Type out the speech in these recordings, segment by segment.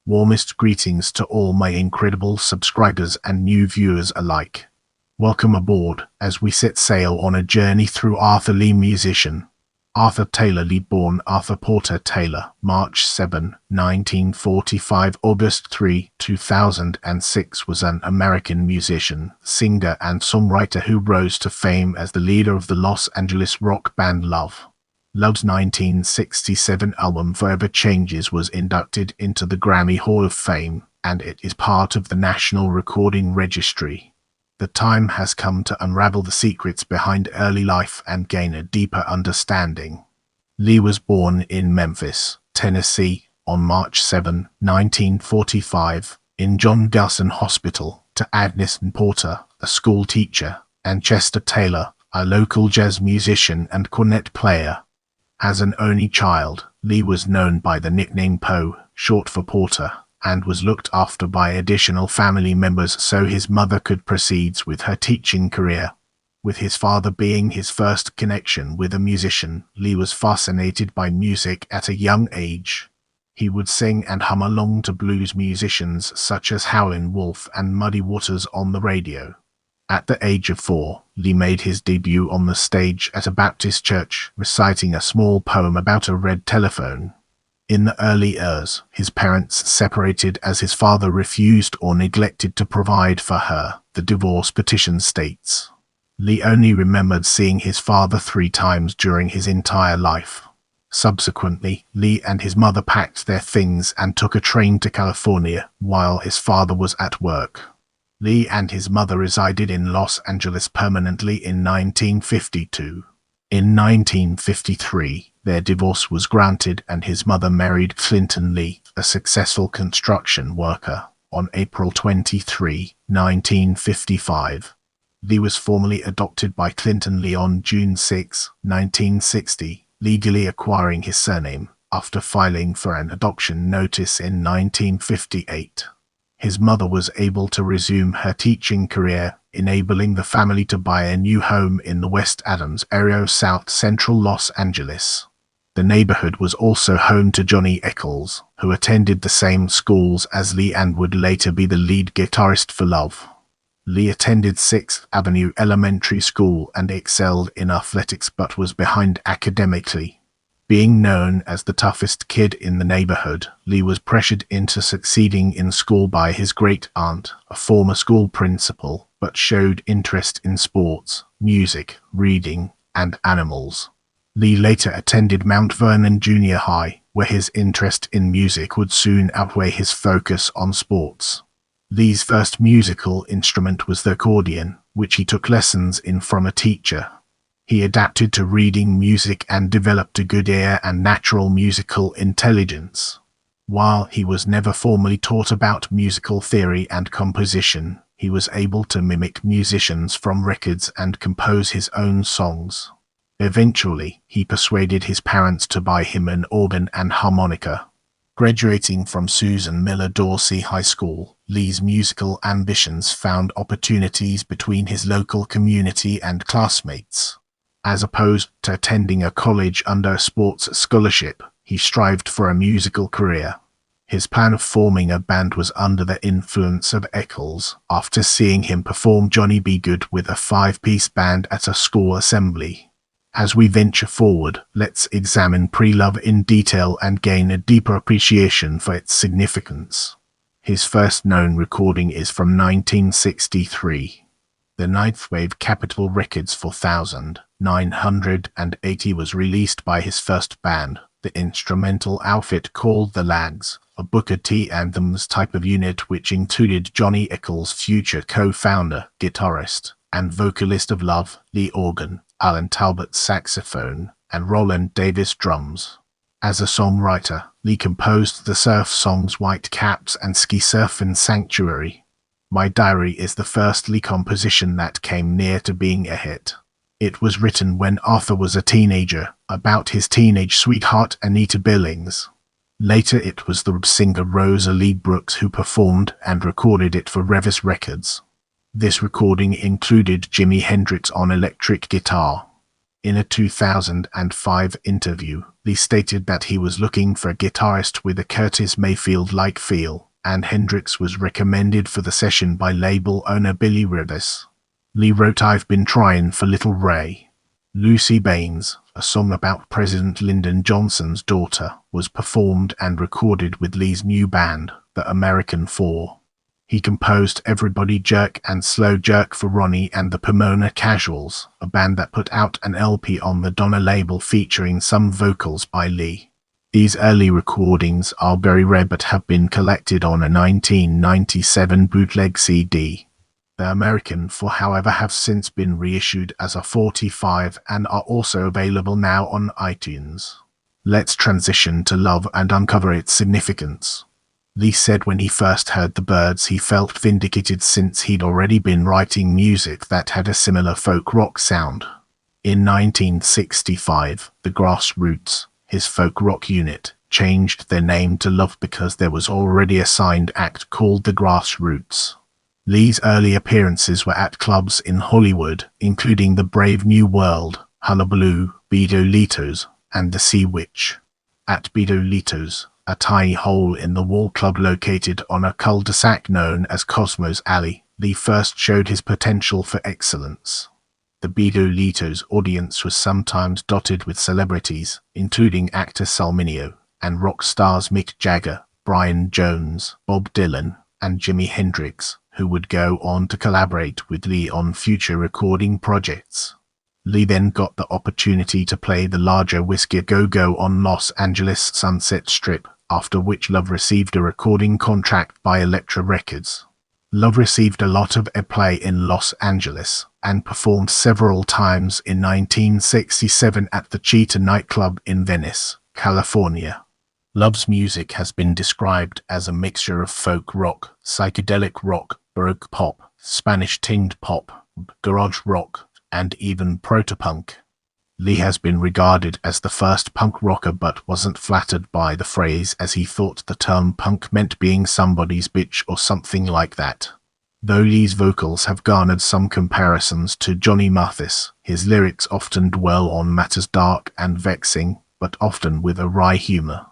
Warmest greetings to all my incredible subscribers and new viewers alike. Welcome aboard as we set sail on a journey through Arthur Lee. Musician Arthur Taylor Lee, born Arthur Porter Taylor, March 7, 1945, August 3, 2006, was an American musician, singer and songwriter who rose to fame as the leader of the Los Angeles rock band Love's 1967 album Forever Changes was inducted into the Grammy Hall of Fame, and it is part of the National Recording Registry. The time has come to unravel the secrets behind early life and gain a deeper understanding. Lee was born in Memphis, Tennessee, on March 7, 1945, in John Gusson Hospital, to Agnes Porter, a school teacher, and Chester Taylor, a local jazz musician and cornet player. As an only child, Lee was known by the nickname Poe, short for Porter, and was looked after by additional family members so his mother could proceed with her teaching career. With his father being his first connection with a musician, Lee was fascinated by music at a young age. He would sing and hum along to blues musicians such as Howlin' Wolf and Muddy Waters on the radio. At the age of 4, Lee made his debut on the stage at a Baptist church, reciting a small poem about a red telephone. In the early years, his parents separated as his father refused or neglected to provide for her, the divorce petition states. Lee only remembered seeing his father 3 times during his entire life. Subsequently, Lee and his mother packed their things and took a train to California while his father was at work. Lee and his mother resided in Los Angeles permanently in 1952. In 1953, their divorce was granted and his mother married Clinton Lee, a successful construction worker, on April 23, 1955. Lee was formally adopted by Clinton Lee on June 6, 1960, legally acquiring his surname after filing for an adoption notice in 1958. His mother was able to resume her teaching career, enabling the family to buy a new home in the West Adams area of South Central Los Angeles. The neighborhood was also home to Johnny Eccles, who attended the same schools as Lee and would later be the lead guitarist for Love. Lee attended 6th Avenue Elementary School and excelled in athletics but was behind academically. Being known as the toughest kid in the neighborhood, Lee was pressured into succeeding in school by his great-aunt, a former school principal, but showed interest in sports, music, reading, and animals. Lee later attended Mount Vernon Junior High, where his interest in music would soon outweigh his focus on sports. Lee's first musical instrument was the accordion, which he took lessons in from a teacher. He adapted to reading music and developed a good ear and natural musical intelligence. While he was never formally taught about musical theory and composition, he was able to mimic musicians from records and compose his own songs. Eventually, he persuaded his parents to buy him an organ and harmonica. Graduating from Susan Miller Dorsey High School, Lee's musical ambitions found opportunities between his local community and classmates. As opposed to attending a college under a sports scholarship, he strived for a musical career. His plan of forming a band was under the influence of Eccles, after seeing him perform Johnny B. Good with a 5-piece band at a school assembly. As we venture forward, let's examine Pre-Love in detail and gain a deeper appreciation for its significance. His first known recording is from 1963. The Ninth Wave Capitol Records 4980 was released by his first band, the instrumental outfit called The Lags, a Booker T. Anthems type of unit which included Johnny Eccles, future co-founder, guitarist, and vocalist of Love, Lee organ, Alan Talbot saxophone, and Roland Davis drums. As a songwriter, Lee composed the surf songs White Caps and Ski Surfin' Sanctuary. My Diary is the first Lee composition that came near to being a hit. It was written when Arthur was a teenager, about his teenage sweetheart Anita Billings. Later it was the singer Rosa Lee Brooks who performed and recorded it for Revis Records. This recording included Jimi Hendrix on electric guitar. In a 2005 interview, Lee stated that he was looking for a guitarist with a Curtis Mayfield-like feel, and Hendrix was recommended for the session by label owner Billy Rivers. Lee wrote, "I've been trying for Little Ray." Lucy Baines, a song about President Lyndon Johnson's daughter, was performed and recorded with Lee's new band, the American Four. He composed Everybody Jerk and Slow Jerk for Ronnie and the Pomona Casuals, a band that put out an LP on the Donna label featuring some vocals by Lee. These early recordings are very rare but have been collected on a 1997 bootleg CD. The American Four, however, have since been reissued as a 45 and are also available now on iTunes. Let's transition to Love and uncover its significance. Lee said when he first heard the Byrds he felt vindicated since he'd already been writing music that had a similar folk rock sound. In 1965, the Grassroots, his folk rock unit, changed their name to Love because there was already a signed act called the Grassroots. Lee's early appearances were at clubs in Hollywood, including the Brave New World, Hullabaloo, Beedolitos, and the Sea Witch. At Beedolitos, a tiny hole-in-the-wall club located on a cul-de-sac known as Cosmos Alley, Lee first showed his potential for excellence. The Beedolitos audience was sometimes dotted with celebrities, including actor Sal Mineo, and rock stars Mick Jagger, Brian Jones, Bob Dylan, and Jimi Hendrix, who would go on to collaborate with Lee on future recording projects. Lee then got the opportunity to play the larger Whiskey Go-Go on Los Angeles Sunset Strip, after which Love received a recording contract by Elektra Records. Love received a lot of airplay in Los Angeles, and performed several times in 1967 at the Cheetah nightclub in Venice, California. Love's music has been described as a mixture of folk rock, psychedelic rock, baroque pop, Spanish-tinged pop, garage rock, and even proto-punk. Lee has been regarded as the first punk rocker but wasn't flattered by the phrase, as he thought the term punk meant being somebody's bitch or something like that. Though Lee's vocals have garnered some comparisons to Johnny Mathis, his lyrics often dwell on matters dark and vexing, but often with a wry humor.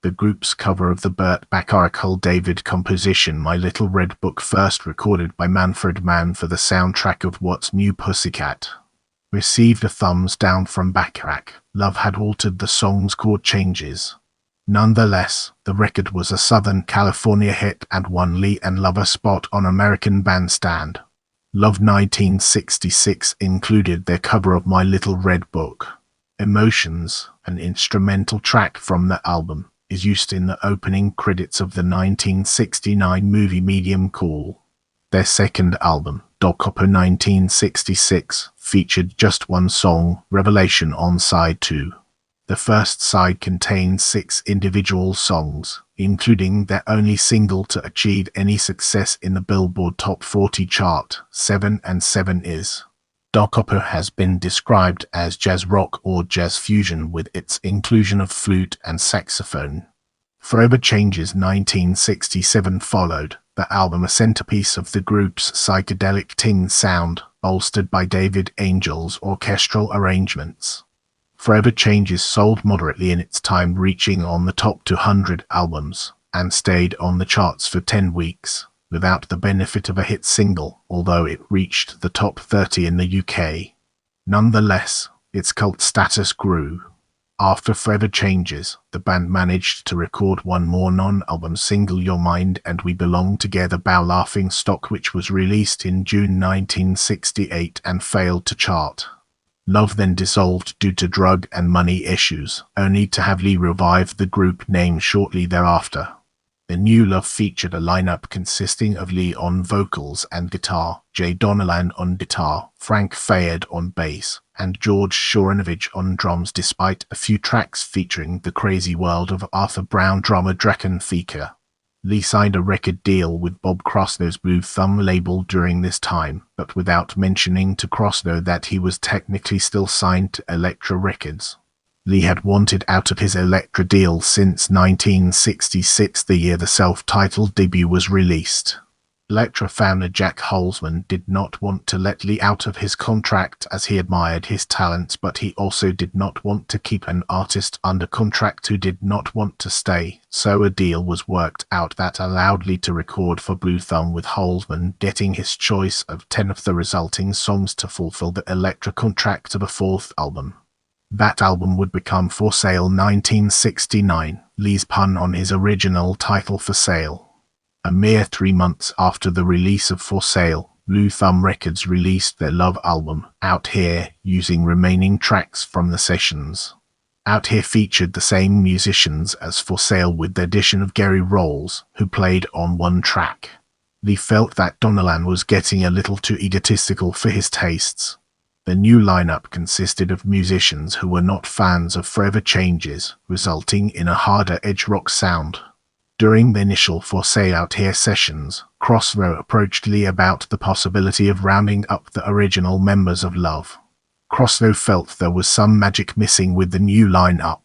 The group's cover of the Burt Bacharach David composition My Little Red Book, first recorded by Manfred Mann for the soundtrack of What's New Pussycat, received a thumbs down from Bacharach. Love had altered the song's chord changes. Nonetheless, the record was a Southern California hit and won Lee and Love a spot on American Bandstand. Love 1966 included their cover of My Little Red Book. Emotions, an instrumental track from the album, is used in the opening credits of the 1969 movie Medium Cool. Their second album, Dog Copper 1966, featured just one song, Revelation, on side 2. The first side contained 6 individual songs, including their only single to achieve any success in the Billboard Top 40 chart, 7 and 7 Is. Dog Copper has been described as jazz rock or jazz fusion with its inclusion of flute and saxophone. Forever Changes 1967 followed, the album a centerpiece of the group's psychedelic tinged sound, bolstered by David Angel's orchestral arrangements. Forever Changes sold moderately in its time, reaching on the top 200 albums, and stayed on the charts for 10 weeks. Without the benefit of a hit single, although it reached the top 30 in the UK. Nonetheless, its cult status grew. After Forever Changes, the band managed to record one more non-album single, Your Mind and We Belong Together, Bow Laughing Stock, which was released in June 1968 and failed to chart. Love then dissolved due to drug and money issues, only to have Lee revive the group name shortly thereafter. The new Love featured a lineup consisting of Lee on vocals and guitar, Jay Donovan on guitar, Frank Fayed on bass, and George Shorenovich on drums, despite a few tracks featuring the crazy world of Arthur Brown drummer Draken Fika. Lee signed a record deal with Bob Krasno's Blue Thumb label during this time, but without mentioning to Krasno that he was technically still signed to Elektra Records. Lee had wanted out of his Elektra deal since 1966, the year the self-titled debut was released. Elektra founder Jack Holzman did not want to let Lee out of his contract as he admired his talents, but he also did not want to keep an artist under contract who did not want to stay, so a deal was worked out that allowed Lee to record for Blue Thumb, with Holzman getting his choice of 10 of the resulting songs to fulfill the Elektra contract of a fourth album. That album would become For Sale 1969, Lee's pun on his original title For Sale. A mere 3 months after the release of For Sale, Blue Thumb Records released their Love album, Out Here, using remaining tracks from the sessions. Out Here featured the same musicians as For Sale, with the addition of Gary Rolls, who played on one track. Lee felt that Donelan was getting a little too egotistical for his tastes. The new lineup consisted of musicians who were not fans of Forever Changes, resulting in a harder edge rock sound. During the initial For Sale Out Here sessions, Crossrow approached Lee about the possibility of rounding up the original members of Love. Crossrow felt there was some magic missing with the new lineup.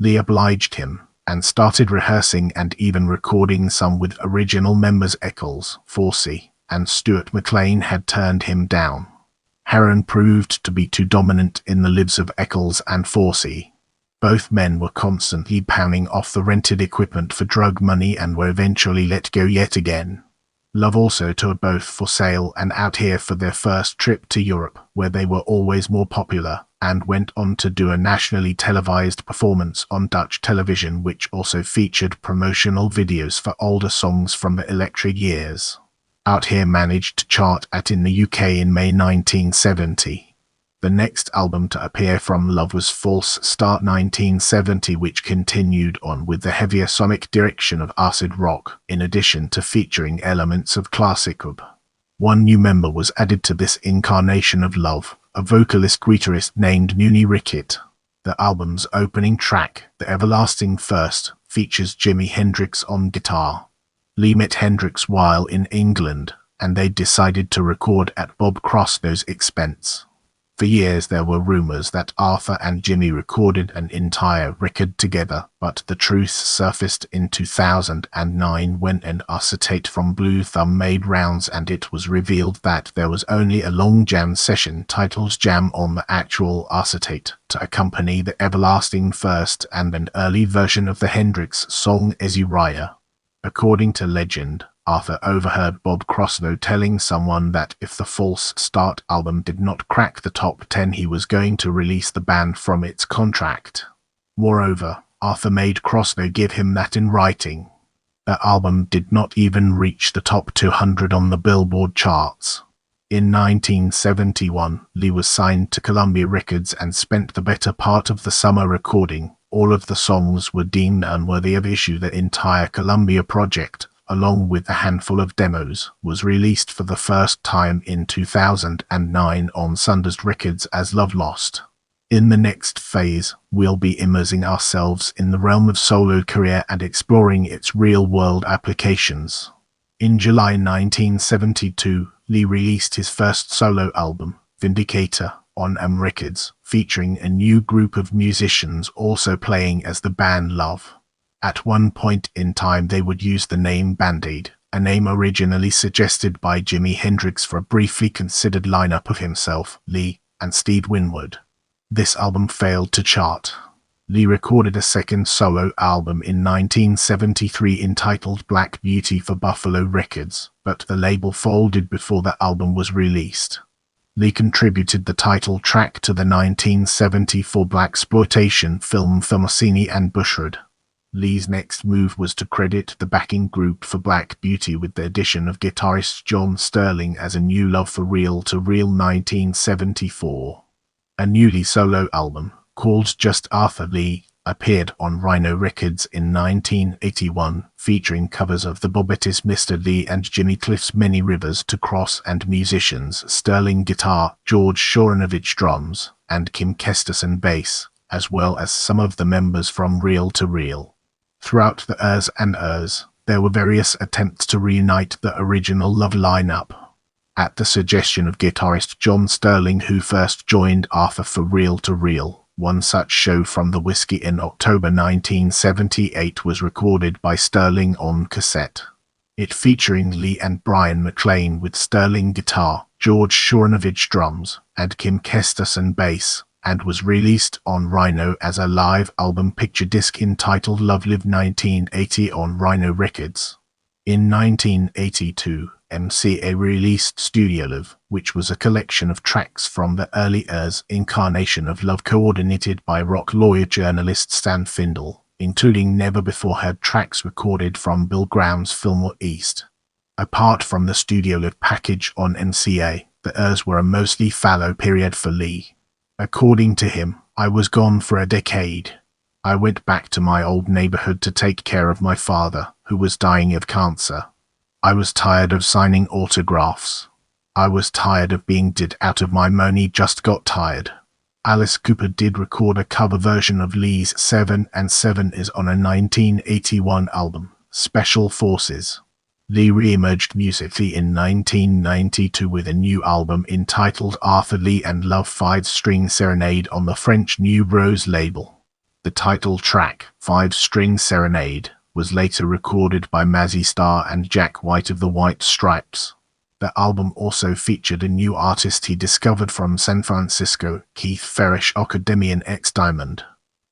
Lee obliged him, and started rehearsing and even recording some with original members Eccles, Forsey, and Stuart McLean had turned him down. Heron proved to be too dominant in the lives of Eccles and Forsey. Both men were constantly pounding off the rented equipment for drug money and were eventually let go yet again. Love also toured both For Sale and Out Here for their first trip to Europe, where they were always more popular, and went on to do a nationally televised performance on Dutch television, which also featured promotional videos for older songs from the Elektra years. Out Here managed to chart in the UK in May 1970. The next album to appear from Love was False Start 1970, which continued on with the heavier sonic direction of acid rock, in addition to featuring elements of classic pop. One new member was added to this incarnation of Love, a vocalist-guitarist named Nooney Rickett. The album's opening track, The Everlasting First, features Jimi Hendrix on guitar. Lee met Hendrix while in England, and they decided to record at Bob Crosslow's expense. For years there were rumors that Arthur and Jimmy recorded an entire record together, but the truth surfaced in 2009 when an acetate from Blue Thumb made rounds, and it was revealed that there was only a long jam session titled Jam on the actual acetate to accompany The Everlasting First and an early version of the Hendrix song Ezuriah. According to legend, Arthur overheard Bob Croslow telling someone that if the False Start album did not crack the top 10, he was going to release the band from its contract. Moreover, Arthur made Croslow give him that in writing. The album did not even reach the top 200 on the Billboard charts. In 1971, Lee was signed to Columbia Records and spent the better part of the summer recording. All of the songs were deemed unworthy of issue. The entire Columbia project, along with a handful of demos, was released for the first time in 2009 on Sundust Records as Love Lost. In the next phase, we'll be immersing ourselves in the realm of solo career and exploring its real-world applications. In July 1972, Lee released his first solo album, Vindicator, on Records, featuring a new group of musicians also playing as the band Love. At one point in time they would use the name Band-Aid, a name originally suggested by Jimi Hendrix for a briefly considered lineup of himself, Lee, and Steve Winwood. This album failed to chart. Lee recorded a second solo album in 1973 entitled Black Beauty for Buffalo Records, but the label folded before the album was released. Lee contributed the title track to the 1974 blaxploitation film Thomasini and Bushrod. Lee's next move was to credit the backing group for Black Beauty with the addition of guitarist John Sterling as a new Love for Real to Real 1974. A newly solo album, called Just Arthur Lee, appeared on Rhino Records in 1981, featuring covers of the Bobettis' Mr. Lee and Jimmy Cliff's Many Rivers to Cross and musicians Sterling guitar, George Shoranovich drums, and Kim Kesterson bass, as well as some of the members from Real to Real. Throughout the Ers and Ers, there were various attempts to reunite the original Love lineup. At the suggestion of guitarist John Sterling, who first joined Arthur for Real to Real, one such show from the Whiskey in October 1978 was recorded by Sterling on cassette. It featuring Lee and Brian McLean with Sterling guitar, George Shornovich drums, and Kim Kesterson bass, and was released on Rhino as a live album picture disc entitled Love Live 1980 on Rhino Records. In 1982, MCA released Studio Love, which was a collection of tracks from the early years incarnation of Love coordinated by rock lawyer journalist Stan Findle, including never-before-heard tracks recorded from Bill Graham's Fillmore East. Apart from the Studio Love package on MCA, the years were a mostly fallow period for Lee. According to him, I was gone for a decade. I went back to my old neighborhood to take care of my father, who was dying of cancer. I was tired of signing autographs. I was tired of being did out of my money, just got tired. Alice Cooper did record a cover version of Lee's 7 and 7 is on a 1981 album, Special Forces. Lee re-emerged musically in 1992 with a new album entitled Arthur Lee and Love 5-String Serenade on the French New Rose label. The title track, 5-String Serenade, was later recorded by Mazzy Star and Jack White of the White Stripes. The album also featured a new artist he discovered from San Francisco, Keith Farish Academian X Diamond.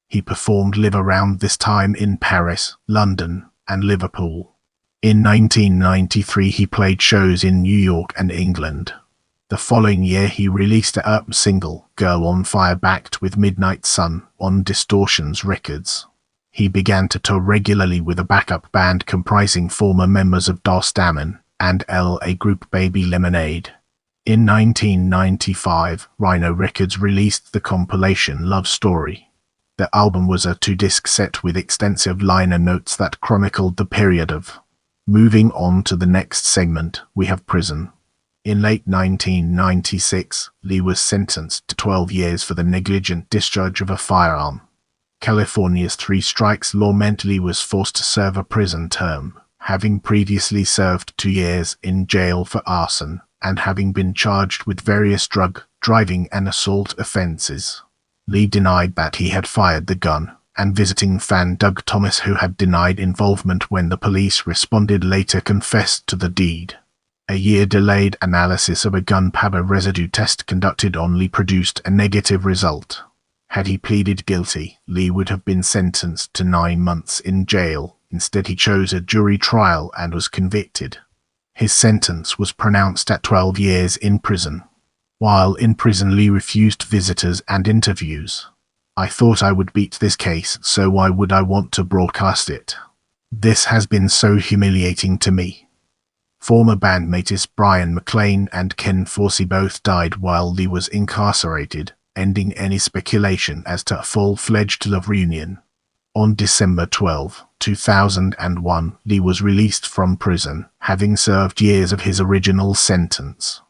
He performed live around this time in Paris, London, and Liverpool. In 1993 he played shows in New York and England. The following year he released a single, Girl on Fire, backed with Midnight Sun, on Distortions Records. He began to tour regularly with a backup band comprising former members of Das Damen and LA group Baby Lemonade. In 1995, Rhino Records released the compilation Love Story. The album was a 2-disc set with extensive liner notes that chronicled the period of. Moving on to the next segment, we have Prison. In late 1996, Lee was sentenced to 12 years for the negligent discharge of a firearm. California's 3 strikes law meant Lee was forced to serve a prison term, having previously served 2 years in jail for arson, and having been charged with various drug, driving and assault offenses. Lee denied that he had fired the gun, and visiting fan Doug Thomas, who had denied involvement when the police responded, later confessed to the deed. A year-delayed analysis of a gunpowder residue test conducted on Lee produced a negative result. Had he pleaded guilty, Lee would have been sentenced to 9 months in jail. Instead, he chose a jury trial and was convicted. His sentence was pronounced at 12 years in prison. While in prison, Lee refused visitors and interviews. I thought I would beat this case, so why would I want to broadcast it? This has been so humiliating to me. Former bandmates Brian McLean and Ken Forsey both died while Lee was incarcerated, ending any speculation as to a full-fledged love reunion. On December 12, 2001, Lee was released from prison, having served years of his original sentence.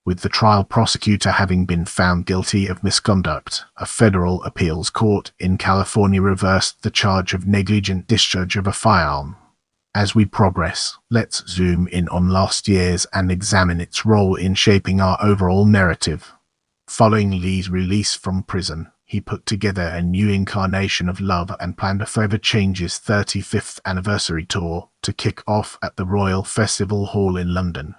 With the trial prosecutor having been found guilty of misconduct, a federal appeals court in California reversed the charge of negligent discharge of a firearm. As we progress, let's zoom in on last year's and examine its role in shaping our overall narrative. Following Lee's release from prison, he put together a new incarnation of Love and planned a Further Changes 35th anniversary tour to kick off at the Royal Festival Hall in London.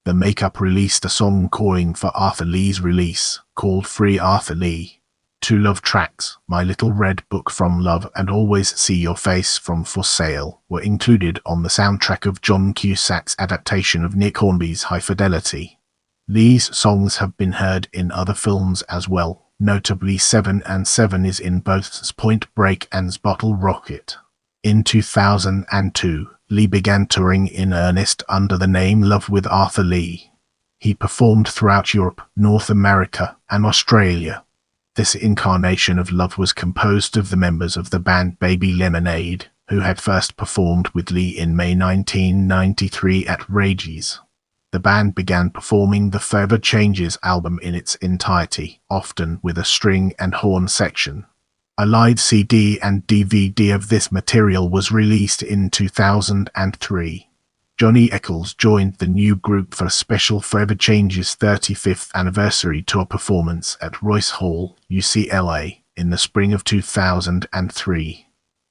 The makeup released a song calling for Arthur Lee's release, called Free Arthur Lee. 2 love tracks, My Little Red Book from Love and Always See Your Face from For Sale, were included on the soundtrack of John Cusack's adaptation of Nick Hornby's High Fidelity. These songs have been heard in other films as well, notably 7 and 7 is in both Point Break and Bottle Rocket. In 2002, Lee began touring in earnest under the name Love with Arthur Lee. He performed throughout Europe, North America, and Australia. This incarnation of Love was composed of the members of the band Baby Lemonade, who had first performed with Lee in May 1993 at Rages. The band began performing the Further Changes album in its entirety, often with a string and horn section. A live CD and DVD of this material was released in 2003. Johnny Eccles joined the new group for a special Further Changes 35th anniversary tour performance at Royce Hall, UCLA, in the spring of 2003.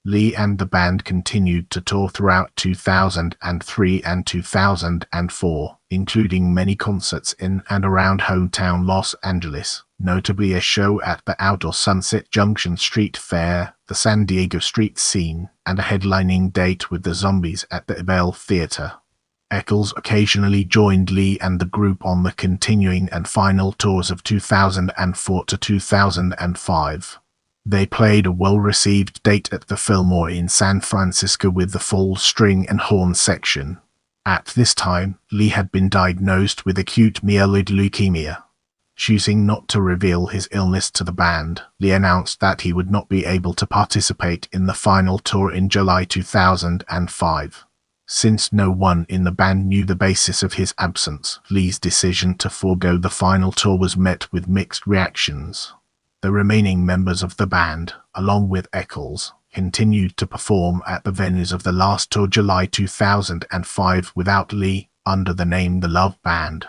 Lee and the band continued to tour throughout 2003 and 2004, including many concerts in and around hometown Los Angeles, notably a show at the outdoor Sunset Junction Street Fair, the San Diego street scene, and a headlining date with the Zombies at the Bell Theater. Eccles occasionally joined Lee and the group on the continuing and final tours of 2004 to 2005. They played a well-received date at the Fillmore in San Francisco with the full string and horn section. At this time, Lee had been diagnosed with acute myeloid leukemia. Choosing not to reveal his illness to the band, Lee announced that he would not be able to participate in the final tour in July 2005. Since no one in the band knew the basis of his absence, Lee's decision to forego the final tour was met with mixed reactions. The remaining members of the band, along with Eccles, continued to perform at the venues of the last tour July 2005 without Lee, under the name The Love Band.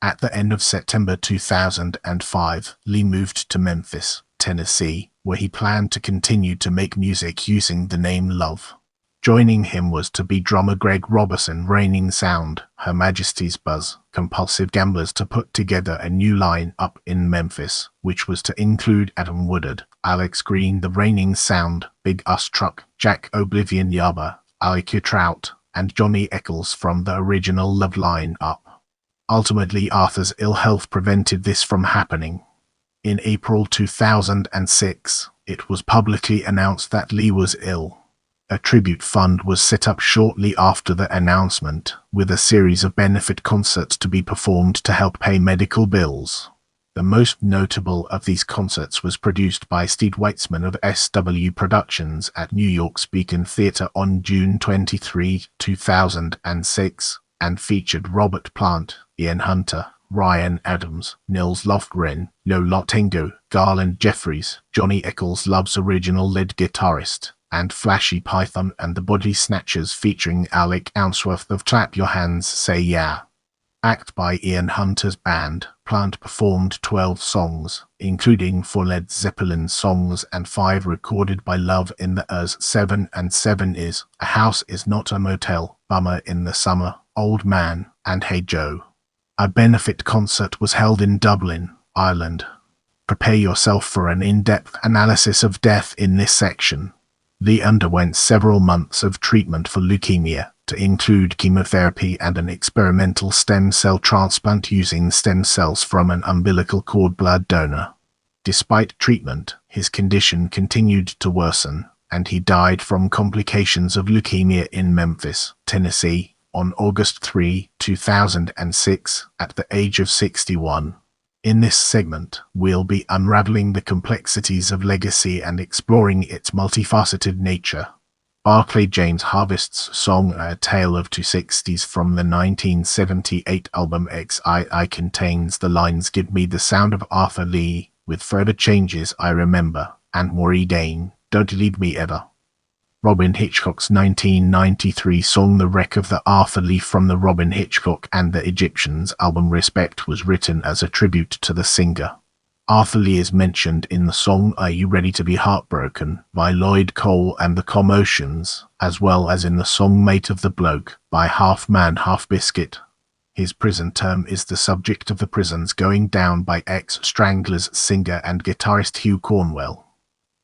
At the end of September 2005, Lee moved to Memphis, Tennessee, where he planned to continue to make music using the name Love. Joining him was to-be drummer Greg Robertson, Reigning Sound, Her Majesty's Buzz, Compulsive Gamblers, to put together a new line-up in Memphis, which was to include Adam Woodard, Alex Green, The Reigning Sound, Big Us Truck, Jack Oblivion Yaba, Alika Trout, and Johnny Eccles from the original Love line-up. Ultimately, Arthur's ill health prevented this from happening. In April 2006, it was publicly announced that Lee was ill. A tribute fund was set up shortly after the announcement, with a series of benefit concerts to be performed to help pay medical bills. The most notable of these concerts was produced by Steve Weitzman of SW Productions at New York's Beacon Theatre on June 23, 2006, and featured Robert Plant, Ian Hunter, Ryan Adams, Nils Lofgren, Lola Tengo, Garland Jeffries, Johnny Eccles, Love's original lead guitarist, and Flashy Python and the Body Snatchers featuring Alec Ounsworth of Clap Your Hands Say Yeah. Act by Ian Hunter's band, Plant performed 12 songs, including 4 Led Zeppelin songs and 5 recorded by Love in the Years 7 and 7 Is, A House Is Not a Motel, Bummer in the Summer, Old Man, and Hey Joe. A benefit concert was held in Dublin, Ireland. Prepare yourself for an in-depth analysis of death in this section. Lee underwent several months of treatment for leukemia, to include chemotherapy and an experimental stem cell transplant using stem cells from an umbilical cord blood donor. Despite treatment, his condition continued to worsen, and he died from complications of leukemia in Memphis, Tennessee, on August 3, 2006, at the age of 61. In this segment, we'll be unraveling the complexities of legacy and exploring its multifaceted nature. Barclay James Harvest's song A Tale of Two Sixties from the 1978 album XII contains the lines "Give me the sound of Arthur Lee, with further changes I remember," and Maureen Dane, "Don't leave me ever." Robin Hitchcock's 1993 song The Wreck of the Arthur Lee from the Robin Hitchcock and the Egyptians album Respect was written as a tribute to the singer. Arthur Lee is mentioned in the song Are You Ready to Be Heartbroken by Lloyd Cole and the Commotions, as well as in the song Mate of the Bloke by Half Man Half Biscuit. His prison term is the subject of The Prisons Going Down by ex-Stranglers singer and guitarist Hugh Cornwell.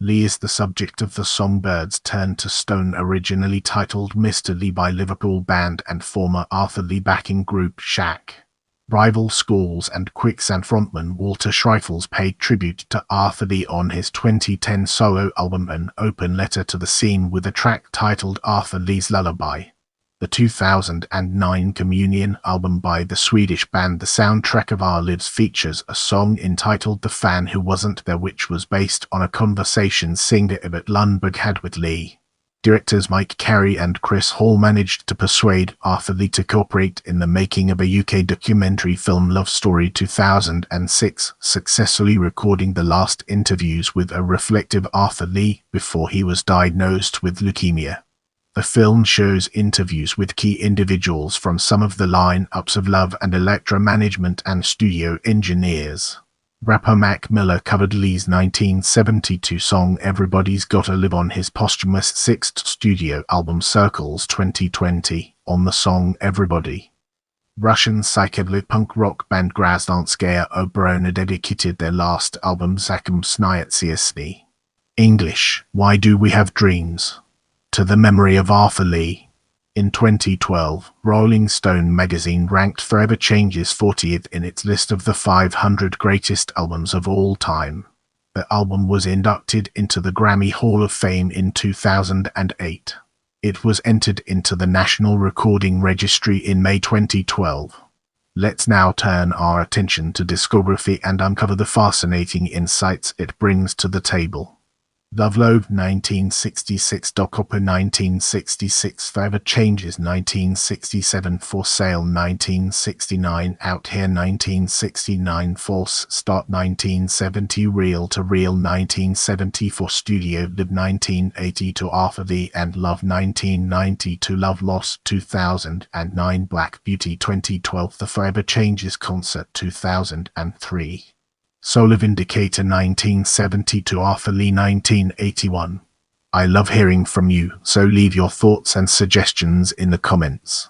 Lee is the subject of the song Birds Turn to Stone, originally titled Mr. Lee by Liverpool band and former Arthur Lee backing group Shack. Rival Schools and Quicksand frontman Walter Schreifels paid tribute to Arthur Lee on his 2010 solo album An Open Letter to the Scene with a track titled Arthur Lee's Lullaby. The 2009 Communion album by the Swedish band The Soundtrack of Our Lives features a song entitled The Fan Who Wasn't There, which was based on a conversation singer Ebert Lundberg had with Lee. Directors Mike Carey and Chris Hall managed to persuade Arthur Lee to cooperate in the making of a UK documentary film Love Story 2006, successfully recording the last interviews with a reflective Arthur Lee before he was diagnosed with leukemia. The film shows interviews with key individuals from some of the line-ups of Love and Elektra management and studio engineers. Rapper Mac Miller covered Lee's 1972 song Everybody's Gotta Live on his posthumous sixth studio album Circles 2020 on the song Everybody. Russian psychedelic punk rock band Grasdanskaya Obrona dedicated their last album Zakum Sniatsiasny. English, Why Do We Have Dreams? To the memory of Arthur Lee. In 2012, Rolling Stone magazine ranked Forever Changes 40th in its list of the 500 greatest albums of all time. The album was inducted into the Grammy Hall of Fame in 2008. It was entered into the National Recording Registry in May 2012. Let's now turn our attention to discography and uncover the fascinating insights it brings to the table. Lovelove 1966, Docopa 1966, Forever Changes 1967, For Sale 1969, Out Here 1969, False Start 1970, Real to Real 1974, Studio Live 1980 to Arthur Lee and Love 1990 to Love Lost 2009, Black Beauty 2012, The Forever Changes Concert 2003. Solar Vindicator 1970 to Arthur Lee 1981. I love hearing from you, so leave your thoughts and suggestions in the comments.